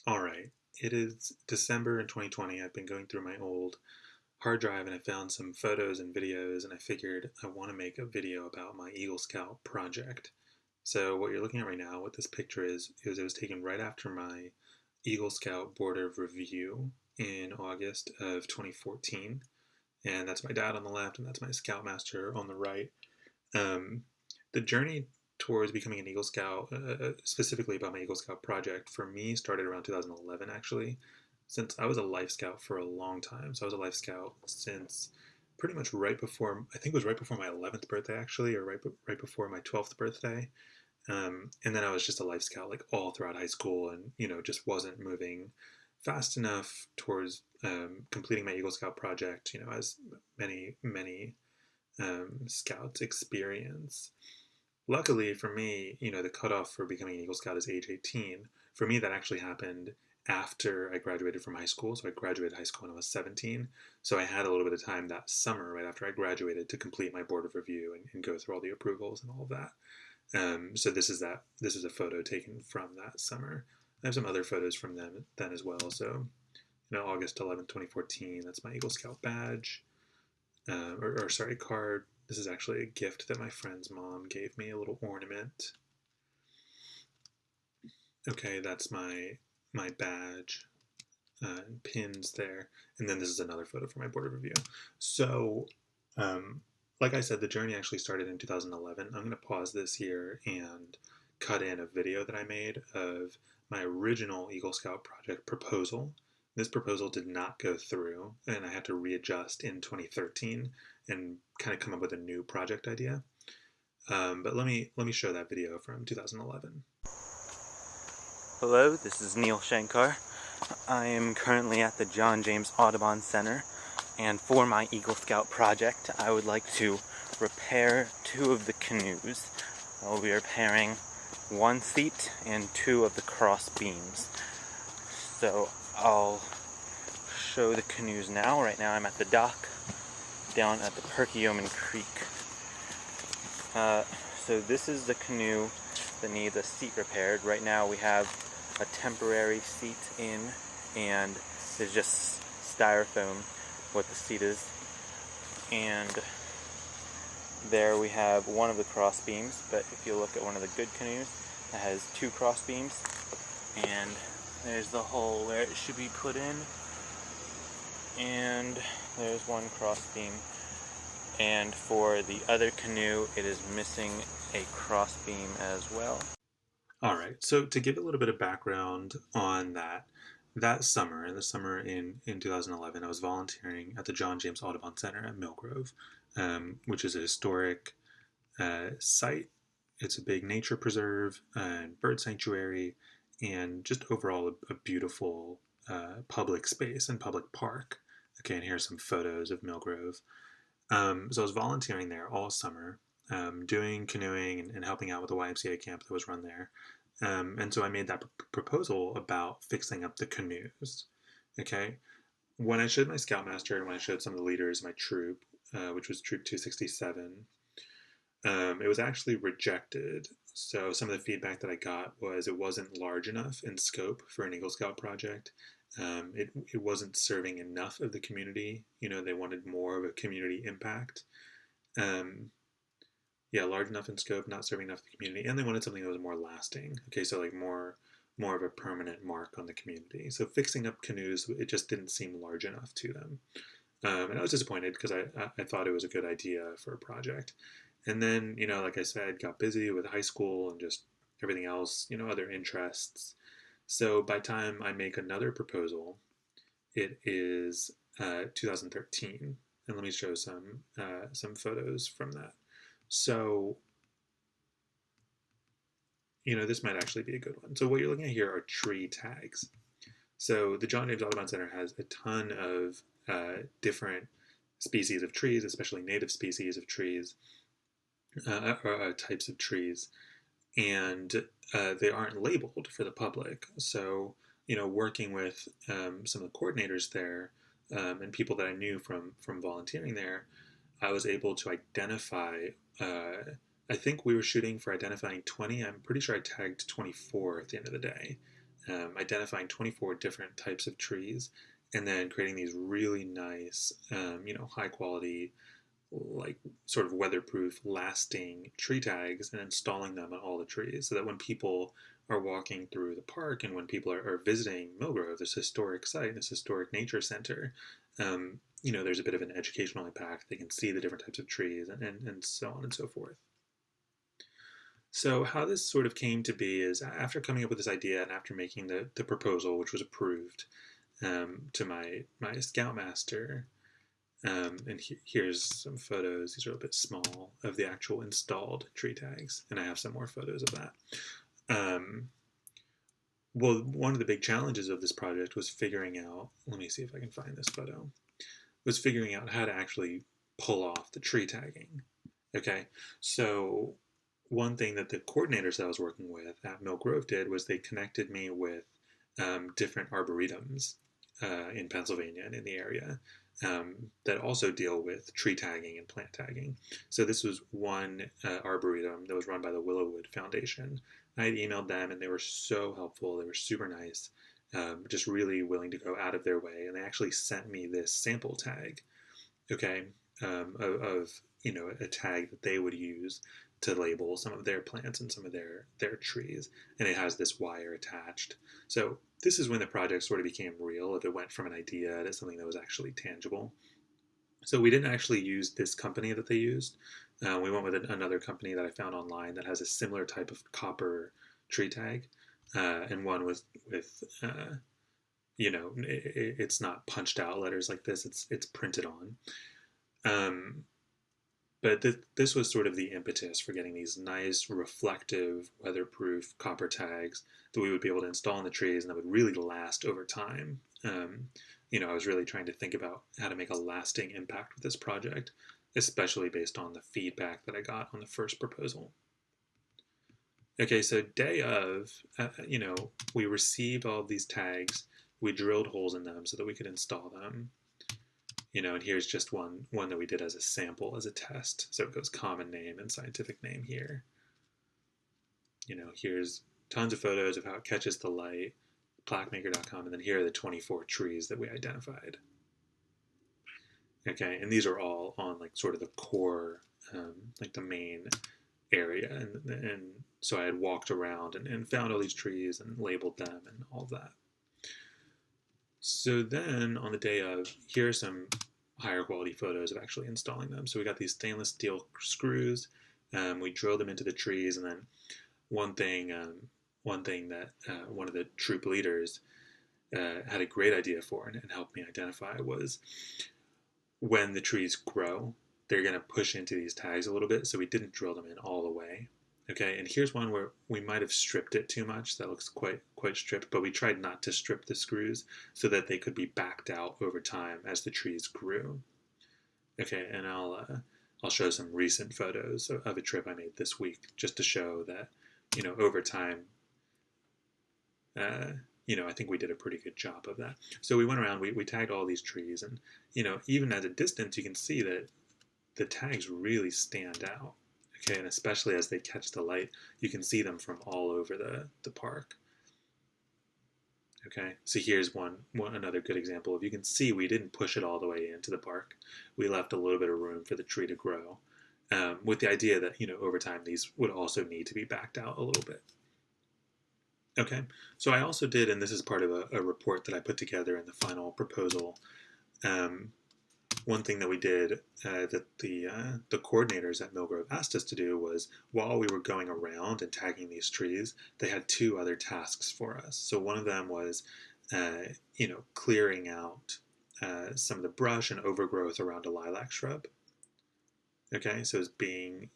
All right. It is December in 2020. I've been going through my old hard drive and I found some photos and videos, and I figured I want to make a video about my Eagle Scout project. So, what you're looking at right now, what this picture is it was taken right after my Eagle Scout Board of Review in August of 2014. And that's my dad on the left, and that's my Scoutmaster on the right. Um, the journey towards becoming an Eagle Scout, specifically about my Eagle Scout project, for me started around 2011 actually, since I was a Life Scout for a long time. So I was a Life Scout since pretty much right before, I think it was right before my 11th birthday actually, or right before my 12th birthday. And then I was just a Life Scout like all throughout high school, and just wasn't moving fast enough towards completing my Eagle Scout project. As many scouts experience. Luckily for me, the cutoff for becoming an Eagle Scout is age 18. For me, that actually happened after I graduated from high school. So I graduated high school when I was 17. So I had a little bit of time that summer right after I graduated to complete my board of review and go through all the approvals and all of that. So this is a photo taken from that summer. I have some other photos from then as well. So August 11th, 2014. That's my Eagle Scout badge, or sorry, card. This is actually a gift that my friend's mom gave me, a little ornament. Okay, that's my badge and pins there. And then this is another photo for my board of review. So, um, like I said, the journey actually started in 2011. I'm going to pause this here and cut in a video that I made of my original Eagle Scout project proposal. This proposal did not go through, and I had to readjust in 2013 and kind of come up with a new project idea. But let me show that video from 2011. Hello, this is Neil Shankar. I am currently at the John James Audubon Center, and for my Eagle Scout project, I would like to repair two of the canoes. I'll be repairing one seat and two of the cross beams. So I'll show the canoes now. Right now I'm at the dock down at the Perkiomen Creek. So this is the canoe that needs a seat repaired. Right now we have a temporary seat in, and there's just styrofoam what the seat is. And there we have one of the cross beams, but if you look at one of the good canoes, it has two cross beams, and there's the hole where it should be put in, and there's one cross beam. And for the other canoe, it is missing a cross beam as well. All right. So to give a little bit of background on that summer, in the summer in 2011, I was volunteering at the John James Audubon Center at Mill Grove, which is a historic site. It's a big nature preserve and bird sanctuary, and just overall a beautiful public space and public park. Okay, and here's some photos of Mill Grove. So I was volunteering there all summer, doing canoeing and helping out with the YMCA camp that was run there. And so I made that proposal about fixing up the canoes. Okay, when I showed my scoutmaster and when I showed some of the leaders of my troop, which was Troop 267, it was actually rejected. So some of the feedback that I got was it wasn't large enough in scope for an Eagle Scout project. It wasn't serving enough of the community. They wanted more of a community impact. Um, yeah, large enough in scope, not serving enough of the community, and they wanted something that was more lasting. Okay, so like more of a permanent mark on the community. So fixing up canoes, it just didn't seem large enough to them. And I was disappointed because I thought it was a good idea for a project. And then, like I said, got busy with high school and just everything else, other interests. So by time I make another proposal, it is 2013, and let me show some photos from that. So this might actually be a good one. So what you're looking at here are tree tags. So the John James Audubon Center has a ton of different species of trees, especially native species of trees, types of trees, and they aren't labeled for the public. So, working with some of the coordinators there and people that I knew from volunteering there, I was able to identify. I think we were shooting for identifying 20. I'm pretty sure I tagged 24 at the end of the day. identifying 24 different types of trees, and then creating these really nice, high quality, like sort of weatherproof, lasting tree tags and installing them on all the trees so that when people are walking through the park and when people are visiting Millgrove, this historic site, this historic nature center, there's a bit of an educational impact. They can see the different types of trees and so on and so forth. So how this sort of came to be is after coming up with this idea and after making the proposal, which was approved to my scoutmaster, and here's some photos. These are a bit small of the actual installed tree tags, and I have some more photos of that. Well, one of the big challenges of this project was figuring out. Let me see if I can find this photo. Was figuring out how to actually pull off the tree tagging. Okay, so one thing that the coordinators that I was working with at Mill Grove did was they connected me with different arboretums in Pennsylvania and in the area that also deal with tree tagging and plant tagging. So this was one arboretum that was run by the Willowwood Foundation. I had emailed them and they were so helpful. They were super nice, just really willing to go out of their way. And they actually sent me this sample tag, okay, of a tag that they would use to label some of their plants and some of their trees, and it has this wire attached. So this is when the project sort of became real. If it went from an idea to something that was actually tangible. So we didn't actually use this company that they used. We went with another company that I found online that has a similar type of copper tree tag, and one with it's not punched out letters like this. It's printed on. But this was sort of the impetus for getting these nice, reflective, weatherproof copper tags that we would be able to install in the trees and that would really last over time. I was really trying to think about how to make a lasting impact with this project, especially based on the feedback that I got on the first proposal. Okay, so day of, we received all of these tags. We drilled holes in them so that we could install them. And here's just one that we did as a sample, as a test. So it goes common name and scientific name here. Here's tons of photos of how it catches the light, plaquemaker.com, and then here are the 24 trees that we identified. Okay, and these are all on like sort of the core, like the main area, and so I had walked around and found all these trees and labeled them and all that. So then on the day of, here are some higher quality photos of actually installing them. So we got these stainless steel screws. We drilled them into the trees, and then one thing that one of the troop leaders had a great idea for and helped me identify was when the trees grow, they're going to push into these tags a little bit. So we didn't drill them in all the way. Okay, and here's one where we might have stripped it too much. That looks quite stripped, but we tried not to strip the screws so that they could be backed out over time as the trees grew. Okay, and I'll show some recent photos of a trip I made this week just to show that, over time, I think we did a pretty good job of that. So we went around, we tagged all these trees, and, even at a distance, you can see that the tags really stand out. Okay, and especially as they catch the light, you can see them from all over the park. Okay, so here's another good example of, you can see we didn't push it all the way into the park. We left a little bit of room for the tree to grow, with the idea that, over time these would also need to be backed out a little bit. Okay, so I also did, and this is part of a report that I put together in the final proposal, one thing that we did that the coordinators at Millgrove asked us to do was, while we were going around and tagging these trees, they had two other tasks for us. So one of them was, clearing out some of the brush and overgrowth around a lilac shrub. Okay, so it was being,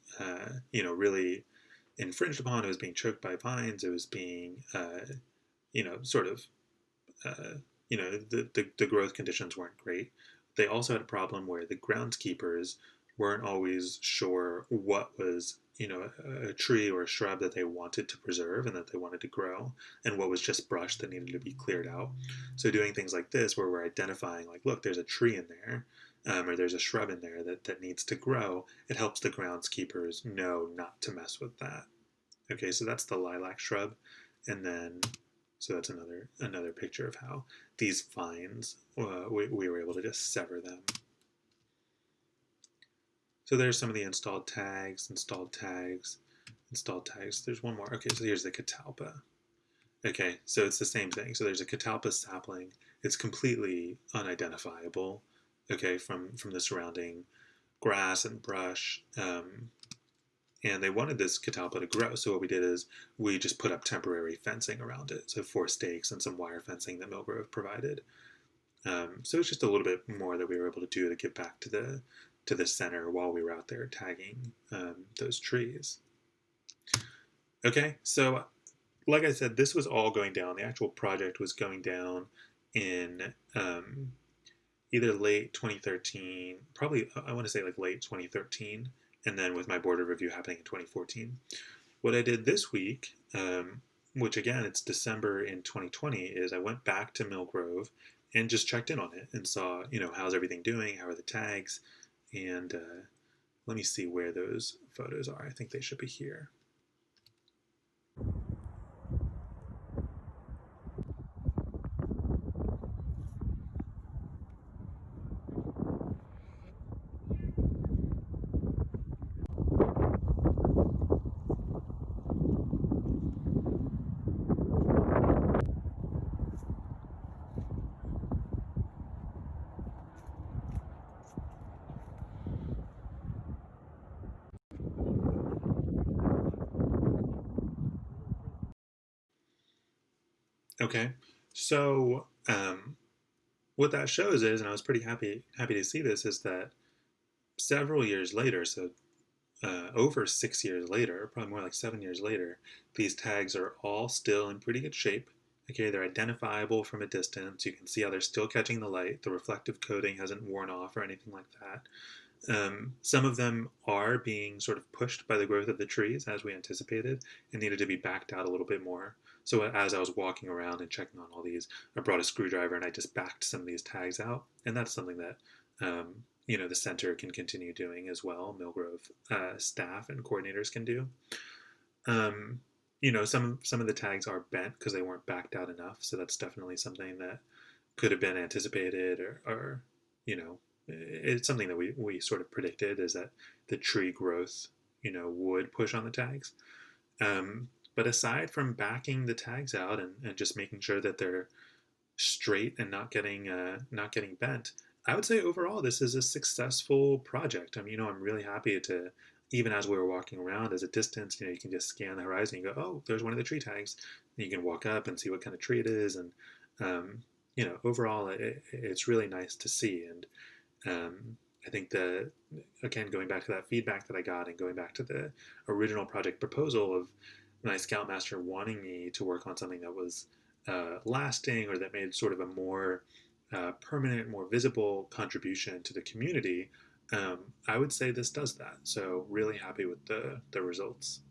really infringed upon. It was being choked by vines. It was being, the growth conditions weren't great. They also had a problem where the groundskeepers weren't always sure what was, a tree or a shrub that they wanted to preserve and that they wanted to grow, and what was just brush that needed to be cleared out. So doing things like this, where we're identifying, like, look, there's a tree in there, or there's a shrub in there that needs to grow, it helps the groundskeepers know not to mess with that. Okay, so that's the lilac shrub. And then So that's another picture of how these vines, we were able to just sever them. So there's some of the installed tags, installed tags, installed tags. There's one more. Okay, so here's the catalpa. Okay, so it's the same thing. So there's a catalpa sapling. It's completely unidentifiable, okay, from the surrounding grass and brush. And they wanted this catalpa to grow. So what we did is we just put up temporary fencing around it. So 4 stakes and some wire fencing that Millgrove provided. So it's just a little bit more that we were able to do to give back to the center while we were out there tagging those trees. Okay, so like I said, this was all going down. The actual project was going down in either late 2013, probably I want to say like late 2013, and then with my board of review happening in 2014. What I did this week, which again it's December in 2020, is I went back to Mill Grove and just checked in on it and saw, how's everything doing, how are the tags, and let me see where those photos are. I think they should be here. Okay, so what that shows is, and I was pretty happy to see this, is that several years later, so over 6 years later, probably more like 7 years later, these tags are all still in pretty good shape. Okay, they're identifiable from a distance. You can see how they're still catching the light. The reflective coating hasn't worn off or anything like that. Some of them are being sort of pushed by the growth of the trees as we anticipated and needed to be backed out a little bit more. So as I was walking around and checking on all these, I brought a screwdriver and I just backed some of these tags out. And that's something that the center can continue doing as well. Millgrove staff and coordinators can do. Um, some of the tags are bent because they weren't backed out enough. So that's definitely something that could have been anticipated, or it's something that we sort of predicted, is that the tree growth would push on the tags. But aside from backing the tags out and just making sure that they're straight and not getting bent, I would say overall this is a successful project. I mean, I'm really happy to, even as we were walking around, as a distance, you can just scan the horizon and go, oh, there's one of the tree tags. And you can walk up and see what kind of tree it is, and overall, it's really nice to see. And I think that, again, going back to that feedback that I got and going back to the original project proposal of my Scoutmaster wanting me to work on something that was lasting, or that made sort of a more permanent, more visible contribution to the community, I would say this does that. So really happy with the results.